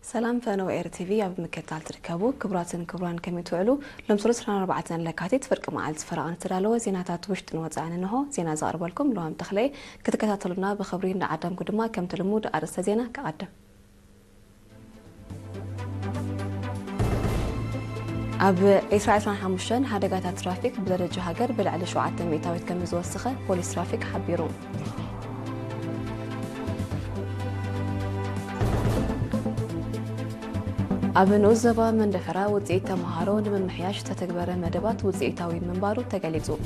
سلام فانو اير تي في اب مكتال تركبو كبراتن كبران كم يتوعلو لمسلس 4 لكاتيت فرق معالز فرقان تدالو زيناتات وشت نوصعن انه زينا زارب لكم لو هم تخلي كتكتاتلونا بخبرين عدم قدما كم تلمود ارست زينه كقدم اب اسرائيل حمشن حدقات ترافيك بدرجه هاجر بالعلى 700 متر كم زوسخه بوليس ترافيك حبيرو أبنو الزبا من دفرا وزيت تمهارو من محياش تتكبر مدبات وزيتاوي من بارو تقليزو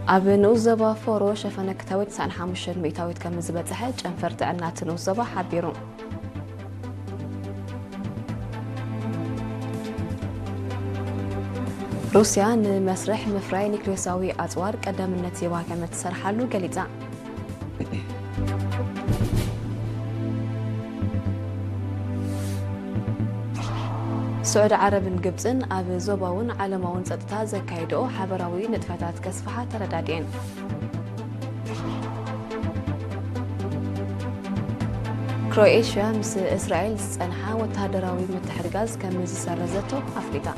أبنو الزبا فورو شفنك تاوت سان حامشن ميتاويت كم زبط حج انفرت عناتنو الزبا حبيرون روسيا مسرح مفراي نيكليساوي أزوار قدام النتي واكمة تسرحلو قليزا سعود عرب قبزن أب زوباون عالمون صدتا زكايدو حبراوي نتفتات كسفحة تردادين كرواتيا مس إسرائيل سنحا وتهدراوي متحرقاز كمز سرزتو أفريقيا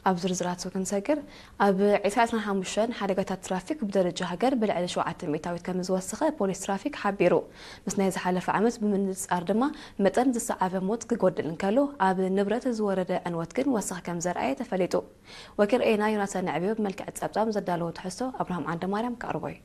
أب زرزرات وكن سكر أب عساسنا حمشان حركة ترافيك بدرجة هجر بالعلى 700 متر كم زوسخة بوليس ترافيك حبيرو مسنايز حلف عمس بمنز أردما متن زسعة موت قدن كلو أب نبرة زورد أنوتكن وسخ كم زرعة تفليتو وكر أينا يونسان عبيب ملك أتسابتام زدالو تحسو أبراهام عند مريم كأربوي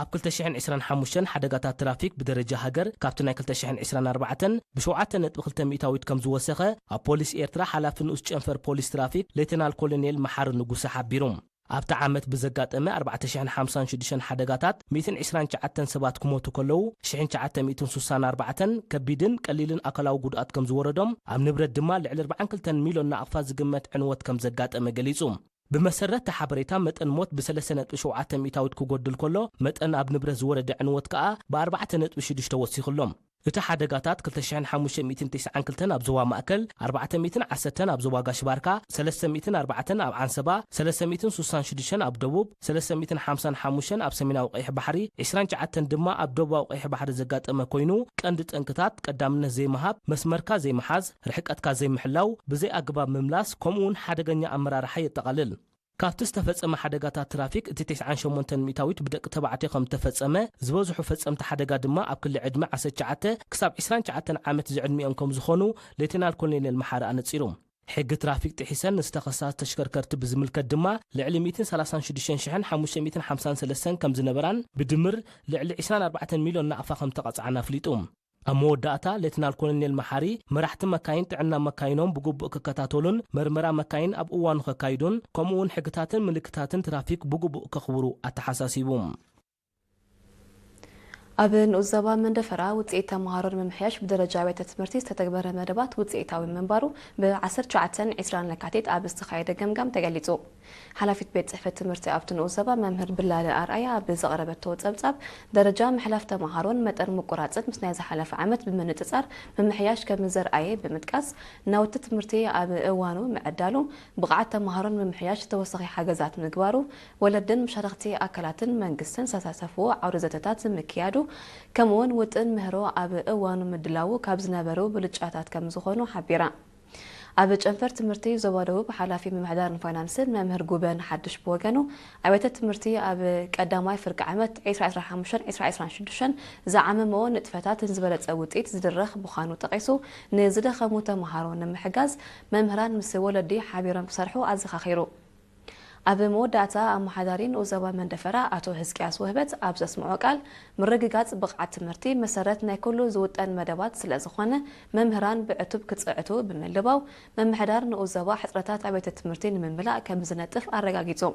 ኣብ 2025 ሓደጋታት ትራፊክ ብደረጃ ሃገር ካብቲ ናይ 2024 ብ7.2 ሚእታዊት ከም ዝወሰኸ ኣብ ፖሊስ ኤርትራ ሓላፊ ንኡስ ጨንፈር ፖሊስ ትራፊክ ሌተናል ኮሎኔል መሓር ንጉሰ ሓቢሮም ኣብቲ ዓመት ብዘጋጠመ 4056 ሓደጋታት 129 ሰባት ክሞቱ ከለዉ 1964 ከቢድን ቀሊልን ኣካላዊ ጉድኣት ከም ዝወረዶም ኣብ ንብረት ድማ ልዕሊ 42 ሚልዮን ናቕፋ ዝግመት ዕንወት ከም ዘጋጠመ ገሊጹ بمسرت حبريتا متن موت بسلسنة بشوعات ميتاوت كوغودل كله متن اب نبرز ورد عنوت كا ب4.6 توسيخ لهم እታ ሓደጋታት 2592 ኣብ ዞባ ማእከል 410 ኣብ ዞባ ጋሽባርካ 340 ኣብ ዓንሰባ 366 ኣብ ደቡብ 355 ኣብ ሰሜናዊ ቀይሕ ባሕሪ 29 ድማ ኣብ ደቡባዊ ቀይሕ ባሕሪ ዘጋጠመ ኮይኑ ቀንዲ ጠንክታት ቀዳምነት ዘይመሃብ መስመርካ ዘይመሓዝ ርሕቀትካ ዘይምሕላው ብዘይ ኣግባብ ምምላስ ከምኡውን ሓደገኛ ኣመራርሓ የጠቃልል ካብቲ ዝተፈጸመ ሓደጋታት ትራፊክ እቲ 98 ሚታዊት ብደቂ ተባዕትዮ ከም ተፈጸመ ዝበዝሑ ፈጸምቲ ሓደጋ ድማ ኣብ ክልል ዕድመ 19 ክሳብ 29 ዓመት ዝዕድሚኦም ከም ዝኾኑ ሌተናል ኮሎኔል መሓር ኣነጺሩ ሕጊ ትራፊክ ጥሒሰን ዝተኸሳስ ተሽከርከርቲ ብዝምልከት ድማ ልዕሊ 136553 ከም ዝነበራን ብድምር ልዕሊ 24 ሚልዮን ናቕፋ ከም ተቐጽዓና ኣፍሊጡ أموداتا لتنال كولونيل محاري مرحت مكاين تعنا مكاينهم بقوب ككتاتولون مرمرا مكاين أب أوان خكايدون كمون حقتاتن ملكتاتن ترافيك بقوب كخبرو أتحساسيبهم أبن أزبا من دفرا وتسيت مهارون ممحياش بدرجة عوية تمرتيز تتكبر مدبات وتسيتاوي منبارو بعصر شعتن عسران لكاتيت أبس تخايد جمجم تجليتو حلفت بيت صحفة تمرتي أبتن أزبا ممهر بالله أرأيا بزغربة توتسبسب درجة محلفة مهارون متر مقراتت مسنايز حلف عمت بمن تسار ممحياش كمزر أي بمتكاس نوت تمرتي أب أوانو معدالو بقعت مهارون ممحياش توسخي حاجزات مقبارو ولدن مشاركتي أكلاتن منقسن ساسفو عرزتات مكيادو كمون وتن مهرو أب أوانو مدلاو كابزنا برو بلجاتات كم زخونو حبيرا أب جنفر تمرتي زوادو بحلافي من محدار فاينانسل ممهر جوبان حدش بوجانو أبيت تمرتي أب قداماي فرق عمت 2025 زعم مو نتفتات زبلت أوتيت زدرخ بخانو تقيسو نزد خموته مهارون محجاز ممهران مسوول دي حبيرا بصرحو أزخ خيرو أب موداتا محضرين وزوا من دفرا أتو هزكياس وهبت أبز اسمعو قال مرققات بقعة تمرتي مسارتنا كله زوت أن مدبات سلازخوانا ممهران بعتوب كتصعتو بملباو ممحضر نوزوا حضرتات عبيت تمرتين من ملاء كمزنتف أرقاقيتو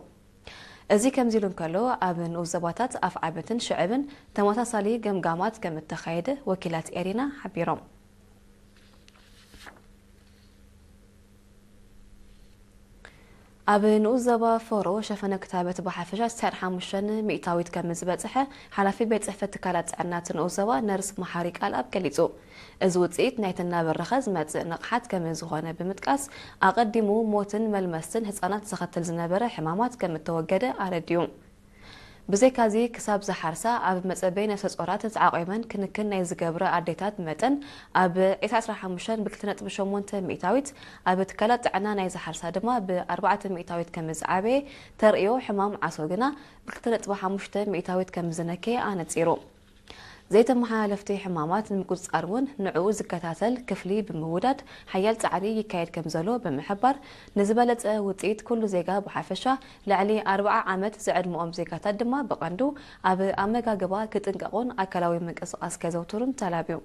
أزي كمزيلون كالو أب نوزواتات أف عبتن شعبن تموتصالي قمقامات كمتخايد وكيلات إيرينا حبيرهم ኣብ ንኡዘባ ፈሮ ሸፈነ ክታበት ብሓፈሻ 95 ሚእታዊት ከም ዝበጽሐ ሓላፊ ቤት ጽሕፈት ትካላት ጥዕናት ንኡዘባ ነርስ መሓሪ ቃል ኣብ ገሊጹ እዚ ውጽኢት ናይትና በረኸ ዝመጽእ ንቕሓት ከም ዝኾነ ብምጥቃስ ኣቐዲሙ ሞትን መልመስትን ህፃናት ዘኸትል ዝነበረ ሕማማት ከም እተወገደ ኣረድዩ ብዘይካዚ ክሳብ ዝሓርሳ ኣብ መጸበይ ነፍሰ ጾራት ተዓቂመን ክንክን ናይ ዝገብረ ኣዴታት መጠን ኣብ 15 ብ2.8 ሚእታዊት ኣብ ትካላት ጥዕና ናይ ዝሓርሳ ድማ ብ4 ሚእታዊት ከም ዝዓበየ ተርእዮ ሕማም ዓሶ ግና ብ2.5 ሚእታዊት ከም ዝነከየ ኣነጺሩ ዘይተመሓላለፍቲ ሕማማት ንምቁጽጻር እውን ንዕኡ ዝከታተል ክፍሊ ብምውዳድ ሓያል ጻዕሪ ይካየድ ከም ዘሎ ብምሕባር ንዝበለጸ ውጽኢት ኩሉ ዜጋ ብሓፈሻ ላዕሊ 40 ዓመት ዝዕድምኦም ዜጋታት ድማ ብቐንዱ ኣብ ኣመጋግባ ክጥንቀቑን ኣካላዊ ምንቅስቓስ ከዘውትሩን ተላብዩ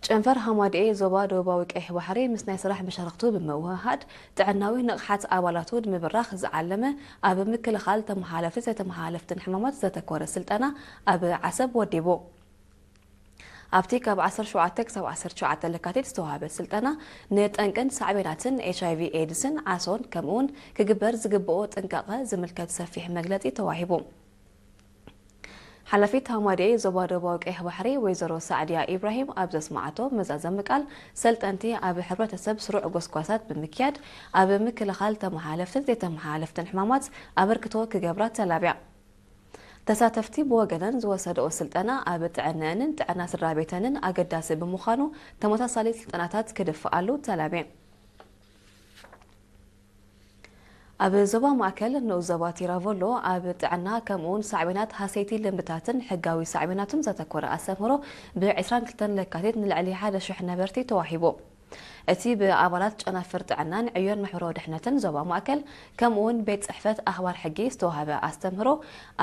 ጨንፈር ሃማድኤ ዞባ ደቡባዊ ቀይሕ ባሕሪ ምስ ናይ ስራሕ መሸርክቱ ብምውህሃድ ጥዕናዊ ንቕሓት ኣባላቱ ንምብራኽ ዝዓለመ ኣብ ምክልኻል ተመሓላለፍቲ ዘይተመሓላለፍትን ሕማማት ዘተኮረ ስልጠና ኣብ ዓሰብ ወዲቡ ኣብቲ ካብ 17 ክሳብ 19 ለካቲት ዝተዋሃበ ስልጠና ንጠንቅን ሳዕቤናትን HIV ኤድስን ዓሶን ከምኡውን ክግበር ዝግብኦ ጥንቃቐ ዝምልከት ሰፊሕ መግለጺ ተዋሂቡ ሓላፊት ሃማድኤ ዞባ ደቡባዊ ቀይሕ ባሕሪ ወይዘሮ ሳዕድያ ኢብራሂም ኣብ ዘስማዓቶ መዛዘም ቃል ሰልጠንቲ ኣብ ሕብረተሰብ ስሩዕ ጎስጓሳት ብምክያድ ኣብ ምክልኻል ተመሓላለፍትን ዘይተመሓላለፍትን ሕማማት ኣበርክቶ ክገብራ ተላብያ ተሳተፍቲ ብወገነን ዝወሰደኦ ስልጠና ኣብ ጥዕነአንን ጥዕና ስድራቤተንን ኣገዳሲ ብምዃኑ ተመሳሳሊ ስልጠናታት ክድፍኣሉ ተላብያ ኣብ ዞባ ማእከል ንኡዘባ ቲራቮሎ ኣብ ጥዕና ከምኡውን ሳዕቤናት ሃሰይቲ ልምብታትን ሕጋዊ ሳዕቤናትን ዘተኮረ ኣስተምህሮ ብ22 ለካቲት ንልዕሊ 1,000 ነበርቲ ተዋሂቡ እቲ ብኣባላት ጨናፍር ጥዕናን ዕዮን ማሕበራዊ ድሕነትን ዞባ ማእከል ከምኡውን ቤት ጽሕፈት ኣኽባር ሕጊ ዝተዋሃበ ኣስተምህሮ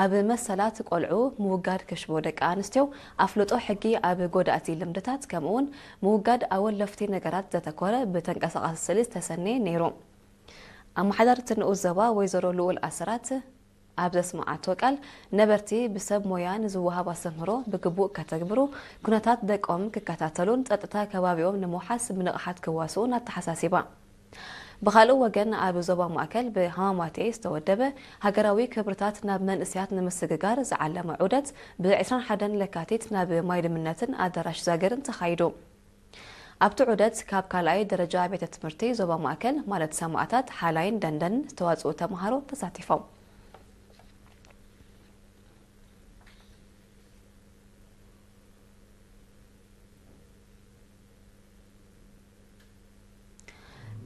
ኣብ መሰላት ቆልዑ ምውጋድ ክሽቦ ደቂ ኣንስትዮ ኣፍልጦ ሕጊ ኣብ ጎዳእቲ ልምድታት ከምኡውን ምውጋድ ኣወለፍቲ ነገራት ዘተኮረ ብተንቀሳቓሲ ስእሊ ዝተሰነየ ነይሩ ኣመሓዳሪት ንኡዘባ ወይዘሮ ልኡል ኣስራት ኣብ ዘስማዓቶ ቃል ነበርቲ ብሰብ ሞያ ንዝወሃብ ኣስተምህሮ ብግቡእ ከተግብሩ ኩነታት ደቆም ክከታተሉን ጸጥታ ከባቢኦም ንምውሓስ ብንቕሓት ክዋስኡን ኣተሓሳሲባ ብኻልእ ወገን ኣብ ዞባ ማእከል ብሃማማቴ ዝተወደበ ሃገራዊ ክብርታት ናብ መንእስያት ንምስግጋር ዝዓለመ ዑደት ብ21 ለካቲት ናብ ማይ ድምነትን ኣዳራሽ ዛገርን ተኻይዱ ኣብቲ ዑደት ካብ ካልኣይ ደረጃ ቤተ ትምህርቲ ዞባ ማእከል ማለት ሰማዕታት ሓላይን ደንደንን ዝተዋጽኡ ተምሃሮ ተሳቲፎም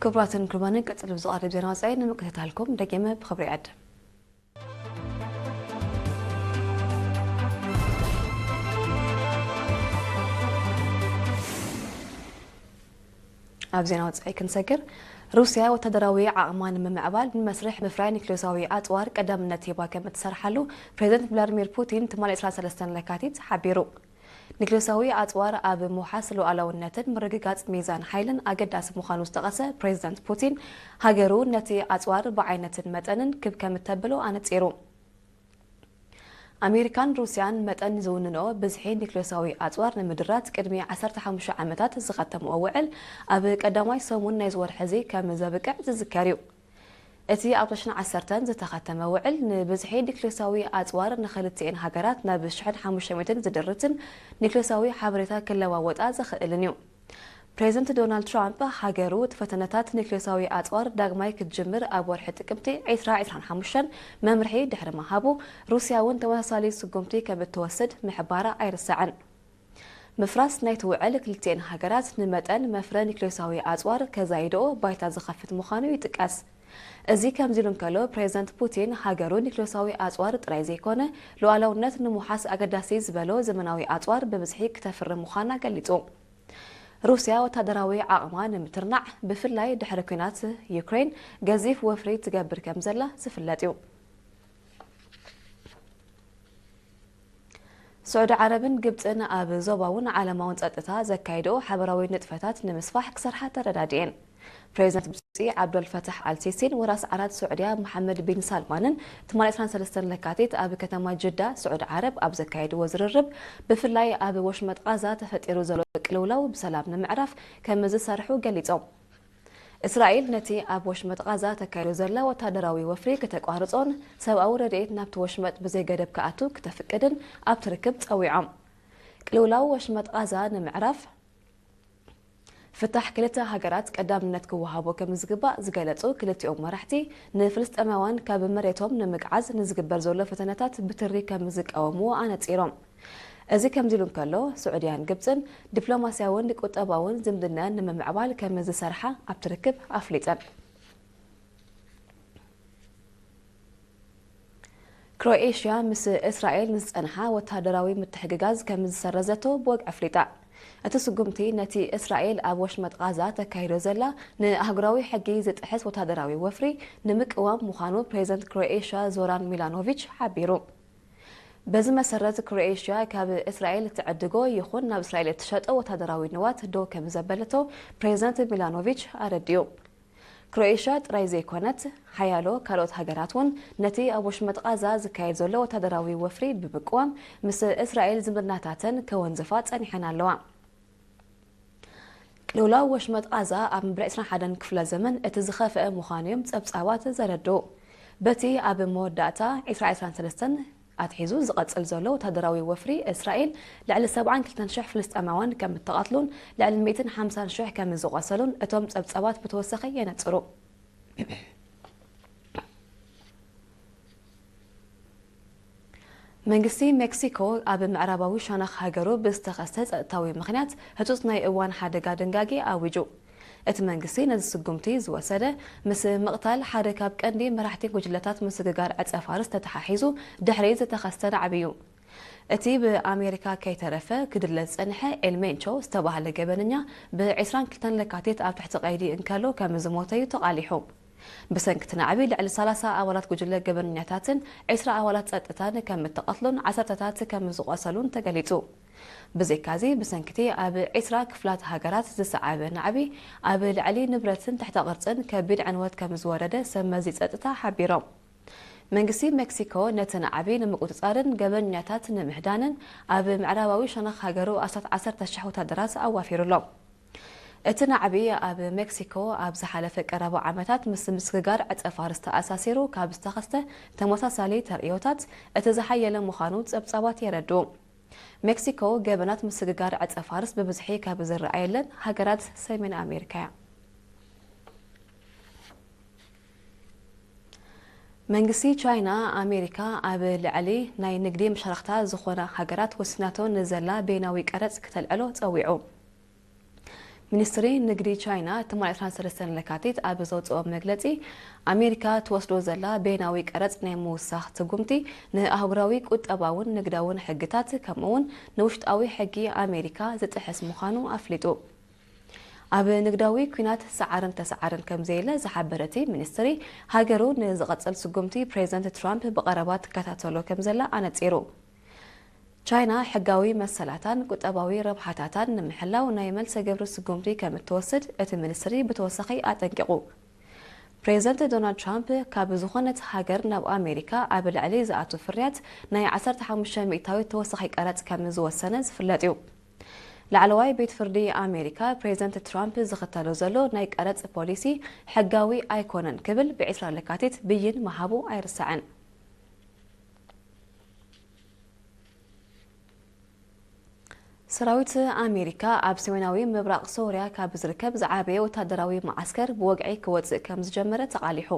ክቡራትን ክቡራንን ቀጽል ብዝቐርብ ዜና ወጻኢ ንምክትታልኩም ደጊመ ብኽብሪ ይዕድም ኣብ ዜና ወጻኢ ክንሰግር ሩስያ ወተሃደራዊ ዓቕማ ንምምዕባል ንመስርሕ ምፍራይ ኒክሌሳዊ ኣጽዋር ቀዳምነት ሂባ ከም እትሰርሓሉ ፕሬዚደንት ቭላድሚር ፑቲን ትማል 23 ለካቲት ሓቢሩ ኒክሌሳዊ ኣጽዋር ኣብ ምውሓስ ሉዓላውነትን ምርግጋጽ ሚዛን ሓይልን ኣገዳሲ ምዃኑ ዝተቐሰ ፕሬዚደንት ፑቲን ሃገሩ ነቲ ኣጽዋር ብዓይነትን መጠንን ክብ ከም እተብሎ ኣነጺሩ ኣሜሪካን ሩስያን መጠን ዝውንንኦ ብዝሒ ኒክሌሳዊ ኣጽዋር ንምድራት ቅድሚ 15 ዓመታት ዝኸተምኦ ውዕል ኣብ ቀዳማይ ሰሙን ናይ ዝወርሒ እዚ ከም ዘብቅዕ ዝዝከር እዩ እቲ ኣብ 2010 ዝተኸተመ ውዕል ንብዝሒ ኒክሌሳዊ ኣጽዋር ንኽልቲአን ሃገራት ናብ 1500 ዝድርትን ኒክሌሳዊ ሓበሬታ ክለዋወጣ ዝኽእልን እዩ ፕሬዚደንት ዶናልድ ትራምፕ ሃገሩ ትፈተነታት ኒክሌሳዊ ኣጽዋር ዳግማይ ክትጅምር ኣብ ወርሒ ጥቅምቲ 2025 መምርሒ ድሕሪ ምሃቡ ሩስያ እውን ተመሳሳሊ ስጉምቲ ከም እትወስድ ምሕባራ ኣይርስዕን ምፍራስ ናይቲ ውዕል ክልቲአን ሃገራት ንመጠን መፍረ ኒክሌሳዊ ኣጽዋር ከዛይድኦ ባይታ ዝኸፍት ምዃኑ ይጥቀስ እዚ ከምዚ ኢሉ እንከሎ ፕሬዚደንት ፑቲን ሃገሩ ኒክሌሳዊ ኣጽዋር ጥራይ ዘይኮነ ሉዓላውነት ንምውሓስ ኣገዳሲ ዝበሎ ዘመናዊ ኣጽዋር ብብዝሒ ክተፍሪ ምዃና ገሊጹ ሩስያ ወተሃደራዊ ዓቕማ ንምትርናዕ ብፍላይ ድሕሪ ኩናት ዩክሬን ገዚፍ ወፍሪ ትገብር ከም ዘላ ዝፍለጥ እዩ سعود عربن قبطن أب زوباون عالماون ጸጥታ زكايدو حبراوي نطفታት ንምስፋሕ ክሰርሓ ተረዳድየን ፕሬዚደንት ግብፂ ዓብዱልፈታሕ አልሲሲን ወራስ ዓራት ሱዑድያ መሐመድ ቢን ሳልማንን 83 ለካቲት ኣብ ከተማ ጅዳ ስዑድ ዓረብ ኣብ ዘካየድዎ ዝርርብ ብፍላይ ኣብ ወሽመጥ ጋዛ ተፈጢሩ ዘሎ ቅልውላው ብሰላም ንምዕራፍ ከም ዝሰርሑ ገሊጾም እስራኤል ነቲ ኣብ ወሽመጥ ጋዛ ተካይዶ ዘላ ወታደራዊ ወፍሪ ከተቋርጾን ሰብኣዊ ረድኤት ናብቲ ወሽመጥ ብዘይ ገደብ ከኣቱ ክተፍቅድን ኣብ ትርክብ ጸዊዖም ቅልውላው ወሽመጥ ጋዛ ንምዕራፍ ፍታሕ ክልተ ሃገራት ቀዳምነት ክወሃቦ ከም ዝግባእ ዝገለጹ ክልቲኦም መራሕቲ ንፍልስጤማውያን ካብ መሬቶም ንምግዓዝ ንዝግበር ዘሎ ፈተነታት ብትሪ ከም ዝቃወምዎ ኣነጺሮም እዚ ከምዚ ኢሉ እንከሎ ስዑድያን ግብፅን ዲፕሎማስያውን ቁጠባውን ዝምድናን ንምምዕባል ከም ዝሰርሓ ኣብ ትርክብ ኣፍሊጠን ክሮኤሽያ ምስ እስራኤል ንዝጸንሓ ወታደራዊ ምትሕግጋዝ ከም ዝሰረዘቶ ብወግዒ ኣፍሊጣ እቲ ስጉምቲ ነቲ እስራኤል ኣብ ወሽመጥ ጋዛ ተካሂዶ ዘላ ንኣህጉራዊ ሕጊ ዝጥሕስ ወታደራዊ ወፍሪ ንምቅዋም ምዃኑ ፕሬዚደንት ክሮኤሽያ ዞራን ሚላኖቪች ሓቢሩ በዚ መሰረት ክሮኤሽያ ካብ እስራኤል ትዕድጎ ይኹን ናብ እስራኤል እትሸጦ ወታደራዊ ንዋት ዶ ከም ዘበለቶ ፕሬዚደንት ሚላኖቪች ኣረዲዩ ክሮኤሽያ ጥራይ ዘይኮነት ሓያሎ ካልኦት ሃገራት እውን ነቲ ኣብ ወሽመጥ ጋዛ ዝካየድ ዘሎ ወታደራዊ ወፍሪ ብምቅዋም ምስ እስራኤል ዝምድናታተን ከወንዝፋ ጸኒሐን ኣለዋ ቅልውላው ወሽመጥ ጋዛ ኣብ ምብራቕ 21 ክፍለ ዘመን እቲ ዝኸፍአ ምዃኑ እዮም ጸብጻባት ዘረድኡ በቲ ኣብ መወዳእታ 2023 ኣትሒዙ ዝቐጽል ዘሎ ወታደራዊ ወፍሪ እስራኤል ልዕሊ 72,000 ፍልስጤማውያን ከም እተቐትሉን ልዕሊ 150,000 ከም ዝቆሰሉን እቶም ጸብጻባት ብተወሳኺ የነጽሩ መንግስቲ ሜክሲኮ ኣብ ምዕራባዊ ሸነኽ ሃገሩ ብዝተኸስተ ጸጥታዊ ምኽንያት ህጹጽ ናይ እዋን ሓደጋ ድንጋጌ ኣዊጁ እቲ መንግስቲ ነዚ ስጉምቲ ዝወሰደ ምስ ምቕታል ሓደ ካብ ቀንዲ መራሕቲ ጉጅለታት ምስግጋር ዕጸፋርስ ተተሓሒዙ ድሕሪ ዝተኸስተ ዓብዩ እቲ ብኣሜሪካ ከይተረፈ ክድለ ዝጸንሐ ኤልሜንቾ ዝተባህለ ገበነኛ ብ22 ለካቲት ኣብ ትሕቲ ቀይዲ እንከሎ ከም ዝሞተዩ ተቓሊሑ بسنكت نعبي لعل 30 أولاد جوجل جبنياتاتن 10 أولاد ጸጥታን ከም ተቀትሉን 10ታት ከም ዝቆሰሉን ተገሊጹ بزيكازي بسنكتي أب 10 ክፍላት ሃገራት ዝሰዓበ ናዕቢ ኣብ ልዕሊ ንብረትን تحت ቅርጽን ከቢድ ዕንወት ከም ዝወረደ ሰመዚ ጸጥታ ሓቢሮም መንግስቲ ሜክሲኮ ነተን ዓቢ ንምቁጽጻርን ገበኛታት ንምሕዳንን ኣብ ምዕራባዊ ሸነኽ ሃገሩ 10,000 ወታደራት ኣዋፊሩሎም እቲ ናዕቢ ኣብ ሜክሲኮ ኣብ ዝሓለፈ ቀረባ ዓመታት ምስ ምስግጋር ዕጸፋር ዝተኣሳሲሩ ካብ ዝተኸስተ ተመሳሳሊ ተርእዮታት እቲ ዝሓየለ ምዃኑ ጸብጻባት የረድኡ ሜክሲኮ ገበናት ምስግጋር ዕጸፋርስ ብብዝሒ ካብ ዝረኣየለን ሃገራት ሰሜን ኣሜሪካ መንግስቲ ቻይና ኣሜሪካ ኣብ ልዕሊ ናይ ንግዲ መሸራኽታ ዝኾና ሃገራት ወስናቶ ንዘላ ቤናዊ ቀረጽ ከተልዕሎ ጸዊዑ ሚኒስትሪ ንግዲ ቻይና 83 ለካቲት ኣብ ዘውጽኦ መግለጺ ኣሜሪካ ትወስዶ ዘላ ቤናዊ ቀረጽ ናይ ምውሳኽ ትጉምቲ ንኣህጉራዊ ቁጠባውን ንግዳውን ሕግታት ከምኡውን ንውሽጣዊ ሕጊ ኣሜሪካ ዝጥሕስ ምዃኑ ኣፍሊጡ ኣብ ንግዳዊ ኩናት ሰዓርን ተሰዓርን ከም ዘየለ ዝሓበረቲ ሚኒስትሪ ሃገሩ ንዝቐጽል ስጉምቲ ፕሬዚደንት ትራምፕ ብቐረባ ትከታተሎ ከም ዘላ ኣነጺሩ ቻይና ሕጋዊ መሰላታን ቁጠባዊ ረብሓታታን ንምሕላው ናይ መልሰ ገብሪ ስጉምቲ ከም እትወስድ እቲ ሚኒስትሪ ብተወሳኺ ኣጠንቂቑ ፕሬዚደንት ዶናልድ ትራምፕ ካብ ዝኾነት ሃገር ናብ ኣሜሪካ ኣብ ልዕሊ ዝኣቱ ፍርያት ናይ 15 ሚእታዊ ተወሳኺ ቀረጽ ከም ዝወሰነ ዝፍለጥ እዩ ላዕለዋይ ቤት ፍርዲ ኣሜሪካ ፕሬዚደንት ትራምፕ ዝኽተሎ ዘሎ ናይ ቀረጽ ፖሊሲ ሕጋዊ ኣይኮነን ክብል ብ20 ለካቲት ብይን መሃቡ ኣይርስዕን ሰራዊት ኣሜሪካ ኣብ ሰሜናዊ ምብራቕ ሶርያ ካብ ዝርከብ ዝዓበየ ወታደራዊ ማዓስከር ብወግዒ ክወጽእ ከም ዝጀመረ ተቓሊሑ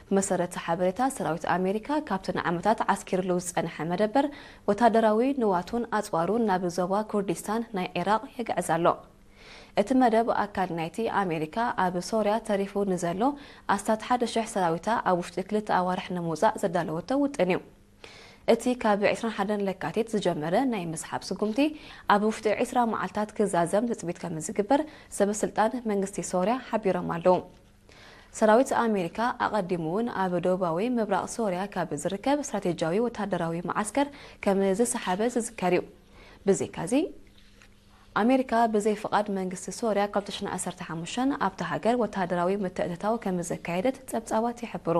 ብመሰረት ሓበሬታ ሰራዊት ኣሜሪካ ካብተን ዓመታት ዓስኪርሉ ዝጸንሐ መደበር ወታደራዊ ንዋቱን ኣጽዋሩን ናብ ዞባ ኩርዲስታን ናይ ኢራቅ የግዕዝ ኣሎ እቲ መደብ ኣካል ናይቲ ኣሜሪካ ኣብ ሶርያ ተሪፉ ንዘሎ ኣስታት 1,000 ሰራዊታ ኣብ ውሽጢ 2 ኣዋርሕ ንምውጻእ ዘዳለወቶ ውጥን እዩ እቲ ካብ 21 ለካቲት ዝጀመረ ናይ ምስሓብ ስጉምቲ ኣብ ውሽጢ 20 መዓልታት ክዛዘም ትጽቢት ከም ዝግበር ሰበስልጣን መንግስቲ ሶርያ ሓቢሮም ኣለዉ ሰራዊት ኣሜሪካ ኣቐዲሙውን ኣብ ደቡባዊ ምብራቕ ሶርያ ካብ ዝርከብ ስትራቴጂያዊ ወታደራዊ ማዓስከር ከም ዝሰሓበ ዝዝከር እዩ ብዘይካዚ ኣሜሪካ ብዘይ ፍቓድ መንግስቲ ሶርያ ካብ 2015 ኣብቲ ሃገር ወታደራዊ ምትእትታው ከም ዘካየደት ጸብጻባት ይሕብሩ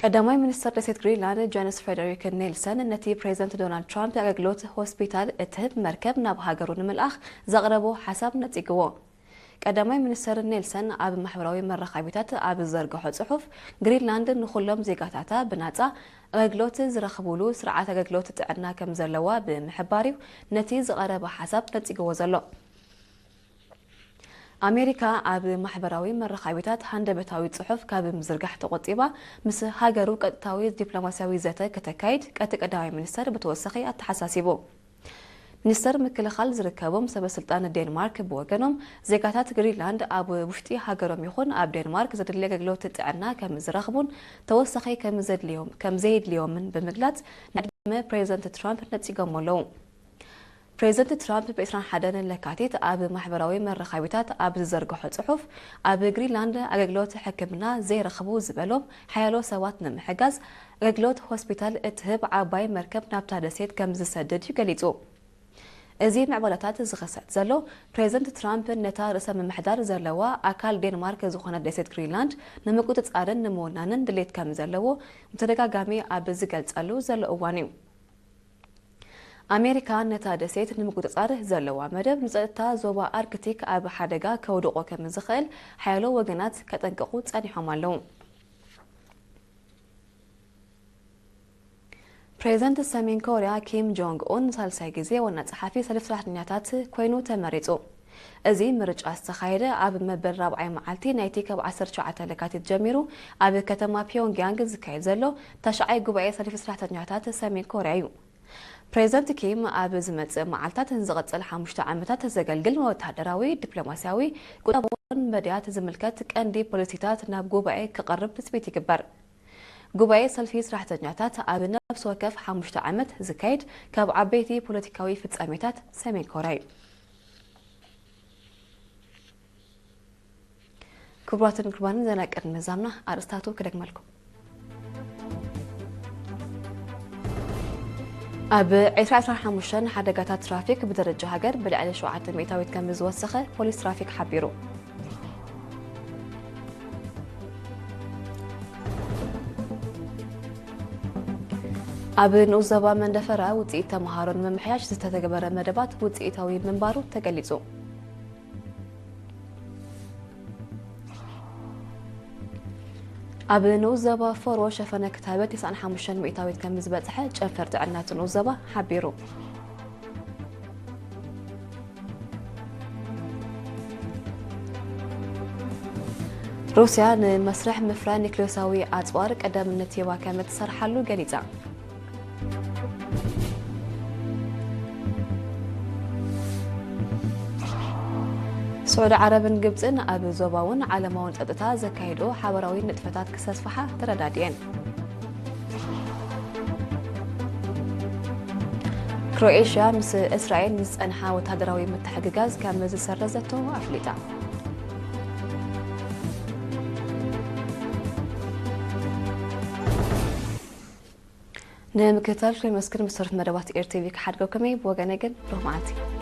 ቀዳማይ ሚኒስትር ደሴት ግሪንላንድ ጃንስ ፍሬደሪክ ኔልሰን ነቲ ፕሬዚደንት ዶናልድ ትራምፕ አገልግሎት ሆስፒታል እትህብ መርከብ ናብ ሃገሩ ንምልኣኽ ዘቕረቦ ሓሳብ ነጺግዎ ቀዳማይ ሚኒስትር ኔልሰን ኣብ ማሕበራዊ መራኸቢታት ኣብ ዘርግሖ ጽሑፍ ግሪንላንድ ንኹሎም ዜጋታታ ብናጻ አገልግሎት ዝረኽብሉ ስርዓት አገልግሎት ጥዕና ከም ዘለዋ ብምሕባሪው ነቲ ዝቐረበ ሓሳብ ነጺግዎ ዘሎ አሜሪካ ኣብ ማሕበራዊ መራኸቢታት ሃንደበታዊ ጽሑፍ ካብ ምዝርጋሕ ተቆጢባ ምስ ሃገሩ ቀጥታዊ ዲፕሎማሲያዊ ዘተ ከተካይድ ቀዳማይ ሚኒስትር በተወሰኺ ኣተሓሳሲቡ ሚኒስተር ምክልኻል ዝርከቦም ሰበስልጣን ዴንማርክ ብወገኖም ዜጋታት ግሪንላንድ ኣብ ውሽጢ ሃገሮም ይኹን ኣብ ዴንማርክ ዘድልየ አገልግሎት ጥዕና ከም ዝረኽቡን ተወሰኺ ከም ዘየድልዮምን ብምግላጽ ንዕድመ ፕሬዚደንት ትራምፕ ነጺጎም ኣለዉ ፕሬዚደንት ትራምፕ በ21 ለካቲት ኣብ ማሕበራዊ መራኸቢታት ኣብ ዝዘርግሖ ጽሑፍ ኣብ ግሪንላንድ አገልግሎት ሕክምና ዘይረኽቡ ዝበሎም ሓያሎ ሰባት ንምሕጋዝ አገልግሎት ሆስፒታል እትህብ ዓባይ መርከብ ናብታ ደሴት ከም ዝሰድድ ገሊጹ እዚ ምዕባለታት ዝኸሰት ዘሎ ፕሬዚደንት ትራምፕ ነታ ርእሰ ምምሕዳር ዘለዋ ኣካል ዴንማርክ ዝኾነ ደሴት ግሪንላንድ ንምቁፅጻርን ንምውናንን ድሌት ከም ዘለዎ ብተደጋጋሚ ኣብ ዝገልጸሉ ዘሎ እዋን እዩ አሜሪካ ነታ ደሴት ንምቁፅጻር ዘለዋ መደብ ንጸጥታ ዞባ ኣርክቲክ ኣብ ሓደጋ ከውድቆ ከም ዝኽእል ሓያሎ ወገናት ከጠንቅቑ ጸኒሖም ኣለዉ ፕሬዚደንት ሰሜን ኮርያ ኪም ጆንግ ኡን ሳልሳይ ጊዜ ዋና ጸሓፊ ሰልፍ ሰራሕተኛታት ኮይኑ ተመሪጹ እዚ ምርጫ ዝተኻየደ ኣብ መበል 4ይ መዓልቲ ናይቲ ካብ 19 ለካቲት ጀሚሩ ኣብ ከተማ ፒዮንግያንግ ዝካየድ ዘሎ ታሽዓይ ጉባኤ ሰልፍ ሰራሕተኛታት ሰሜን ኮርያ እዩ ፕሬዚደንት ኪም ኣብ ዝመጽእ መዓልታት ዝቐጽል 5 ዓመታት ዘገልግል ወተሃደራዊ ዲፕሎማሲያዊ ቁጠባውን መድያት ዝምልከት ቀንዲ ፖሊሲታት ናብ ጉባኤ ክቐርብ ትጽቢት ይግበር ጉባኤ ሰልፊ ሰራሕተኛታት ኣብ ነፍሲ ወከፍ 5 ዓመት ዝካየድ ካብ ዓበይቲ ፖለቲካዊ ፍጻሜታት ሰሜን ኮርያ እዩ ክቡራትን ክቡራንን ዘናቅድ ንዛምና ኣርእስታቱ ክደግመልኩም ኣብ 2015 ሓደጋታት ትራፊክ ብደረጃ ሃገር ብልዕሊ 7 ሚእታዊት ከም ዝወሰኸ ፖሊስ ትራፊክ ሓቢሩ ኣብ ንኡስ ዞባ መንደፈራ ውፅኢት ተምሃሮን ምምሕያሽ ዝተተገበረ መደባት ውፅኢታዊ ምንባሩ ተገሊጹ ኣብ ንኡስ ዞባ ፎሮ ሸፈነ ክታበ 95 ሚእታዊት ከም ዝበጽሐ ጨንፈር ጥዕና ንኡስ ዞባ ሓቢሩ ሩስያ ንመስርሕ ምፍራይ ኒክሌሳዊ ኣጽዋር ቀዳምነት ሂባ ከም እትሰርሓሉ ገሊጻ سعود عربን ግብጽን ኣብ ዞባውን ዓለማውን ጸጥታ ዘካይዶ ሓበራዊ ንጥፈታት ክሰስፋሓ ተረዳድየን ክሮኤሽያ ምስ እስራኤል ዝጸንሓ ወተሃደራዊ ምትሕግጋዝ ከም ዝሰረዘቶ ኣፍሊጣ ንምክትታል መስክር መሰረት መደባት ኤርቲቪ ክሓድገው ከመይ ብወገነ ግን ሮማንቲ